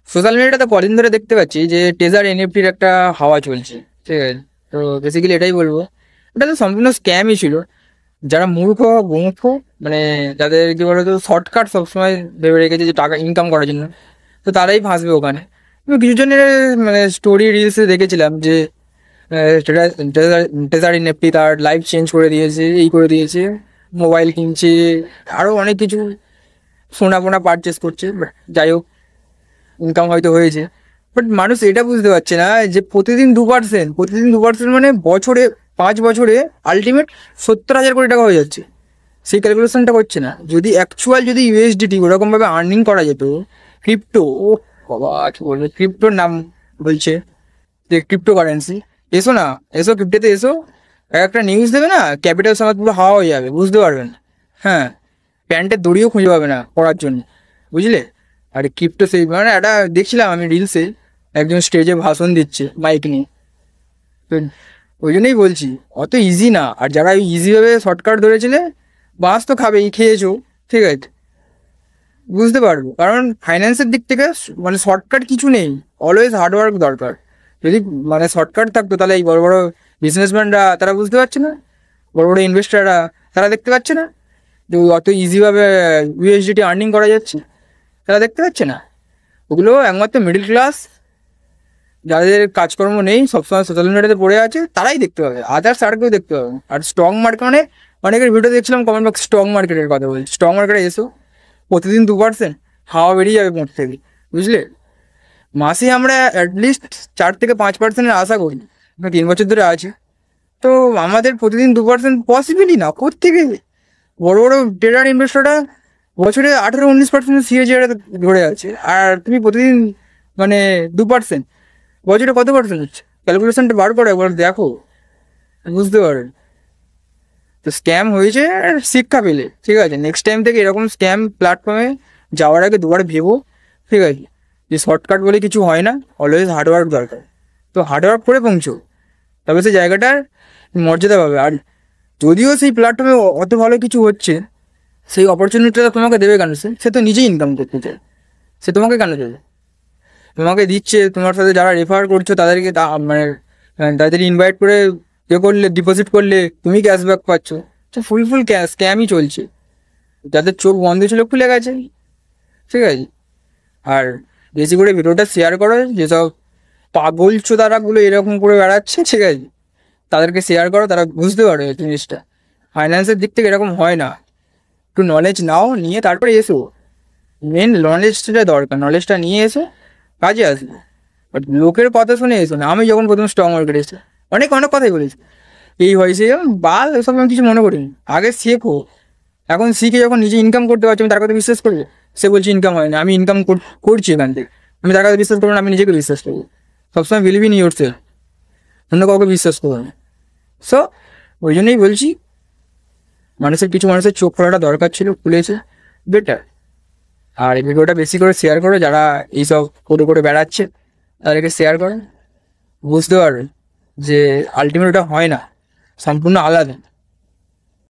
Social মিডিয়াতে কদিন ধরে দেখতে পাচ্ছি যে টেজার এনএফটির একটা হাওয়া চলছে, ঠিক আছে? তো বেসিক্যালি এটাই বলবো, এটা তো সম্পূর্ণ স্ক্যামই ছিল। যারা মূর্খ গোমূর্খ, মানে যাদের কি বলতো শর্টকাট সবসময় ভেবে রেখেছে যে টাকা ইনকাম করার জন্য, তো তারাই ফাঁসবে ওখানে। আমি কিছু জনের মানে স্টোরি রিলসে দেখেছিলাম যে টেজার এনএফটি তার লাইফ চেঞ্জ করে দিয়েছে, এই করে দিয়েছে, মোবাইল কিনছে, আরও অনেক কিছু সোনা ফোনা পারচেস করছে। But যাই হোক, ইনকাম হয়তো হয়েছে, বাট মানুষ এটা বুঝতে পারছে না যে প্রতিদিন 2%, মানে বছরে 5 বছরে আলটিমেট 70,000 কোটি টাকা হয়ে যাচ্ছে। সেই ক্যালকুলেশনটা করছে না। যদি অ্যাকচুয়াল যদি ইউএসডিটি ওরকমভাবে আর্নিং করা যেত, ক্রিপ্টো, ও বাবা কি বলবে, ক্রিপ্টোর নাম বলছে যে ক্রিপ্টো কারেন্সি, এসো না, এসো ক্রিপ্টোতে এসো, একটা নিউজ দেবে না, ক্যাপিটাল সমাজ পুরো হাওয়া হয়ে যাবে, বুঝতে পারবেন। হ্যাঁ, প্যান্টের দড়িও খুঁজে পাবে না পড়ার জন্য, বুঝলে। আর ক্রিপ্টো সেই মানে একটা দেখছিলাম আমি রিলসে, একজন স্টেজে ভাষণ দিচ্ছে মাইক নিয়ে। তো ওই জন্যই বলছি অত ইজি না। আর যারা ইজিভাবে শর্টকাট ধরেছিলে, বাস তো খাবেই, খেয়েছো, ঠিক আছে, বুঝতে পারবো। কারণ ফাইন্যান্সের দিক থেকে মানে শর্টকাট কিছু নেই, অলওয়েজ হার্ডওয়ার্ক দরকার। যদি মানে শর্টকাট থাকতো তাহলে এই বড় বড় বিজনেসম্যানরা তারা বুঝতে পারছে না, বড় বড় ইনভেস্টাররা তারা দেখতে পাচ্ছে না যে অত ইজিভাবে ইউএসডিটি আর্নিং করা যাচ্ছে, তারা দেখতে পাচ্ছে না। ওগুলো একমাত্র মিডিল ক্লাস, যাদের কাজকর্ম নেই, সবসময় সোশ্যাল মিডিয়াতে পড়ে আছে, তারাই দেখতে পাবে, আদার্স আর কেউ দেখতে পাবে না। আর স্টক মার্কেট মানে অনেকের ভিডিও দেখছিলাম কমেন্ট বক্স স্টক মার্কেটের কথা বলছি, স্টক মার্কেটে এসো, প্রতিদিন 2% হাওয়া বেরিয়ে যাবে মোট থেকে, বুঝলে। মাসে আমরা অ্যাটলিস্ট 4 থেকে 5%-এর আশা করি, আমরা 3 বছর ধরে আছি। তো আমাদের প্রতিদিন 2% পসিবলই না, কোত্থেকে? বড় বড় ট্রেডার ইনভেস্টররা বছরে 18-19% সিএজিআর ধরে আছে, আর তুমি প্রতিদিন মানে 2%, বছরে কত পার্সেন্ট হচ্ছে? ক্যালকুলেশনটা বার করো একবার, দেখো, বুঝতে পারো। তো স্ক্যাম হয়েছে, আর শিক্ষা পেলে, ঠিক আছে, নেক্সট টাইম থেকে এরকম স্ক্যাম প্ল্যাটফর্মে যাওয়ার আগে দুবার ভেবো, ঠিক আছে, যে শর্টকাট বলে কিছু হয় না, অলওয়েজ হার্ডওয়ার্ক দরকার। তো হার্ডওয়ার্ক করে পৌঁছো, তবে সেই জায়গাটার মর্যাদা পাবে। আর যদিও সেই প্ল্যাটফর্মে অত ভালো কিছু হচ্ছে, সেই অপরচুনিটিটা তোমাকে দেবে কেন? সে তো নিজেই ইনকাম করতে চায়, সে তোমাকে কেন দেবে? তোমাকে দিচ্ছে, তোমার সাথে যারা রেফার করছো তাদেরকে মানে তাদের ইনভাইট করে করলে, ডিপোজিট করলে তুমি ক্যাশব্যাক পাচ্ছ। ফুল স্ক্যামই চলছে, যাদের চোখ বন্ধ ছিল খুলে গেছে, ঠিক আছে। আর বেশি করে ভিডিওটা শেয়ার করো, যেসব পাগল চোদারাগুলো এরকম করে বেড়াচ্ছে, ঠিক আছে, তাদেরকে শেয়ার করো, তারা বুঝতে পারবে এই জিনিসটা। ফাইন্যান্সের দিক থেকে এরকম হয় না, একটু নলেজ নাও, নিয়ে তারপরে এসো। মেন নলেজটা দরকার, নলেজটা নিয়ে এসো, কাজে আসবে। বাট লোকের কথা শুনে এসো না। আমি যখন প্রথম স্টক মার্কেট এসে অনেক অনেক কথাই বলেছি, এই হয়েছে বাল, এসব আমি কিছু মনে করিনি। আগে শেখো, এখন শিখে যখন নিজে ইনকাম করতে পারছি, আমি তার কথা বিশ্বাস করবো? সে বলছে ইনকাম হয় না, আমি ইনকাম করছি এখান থেকে, আমি তার কথা বিশ্বাস করবো না? আমি নিজেকে বিশ্বাস করবো। সবসময় বিলিভ ইন ইয়োর সেলফ, অন্য কাউকে বিশ্বাস করবো না। সো ওই জন্যই বলছি, মানুষের চোখ খোলাটা দরকার ছিল, খুলেছে, বেটার। আর এই ভিডিওটা বেশি করে শেয়ার করো, যারা এইসব করে করে বেড়াচ্ছে তাদেরকে শেয়ার করো, বুঝতে পারবে যে আলটিমেট ওটা হয় না, সম্পূর্ণ আলাদা।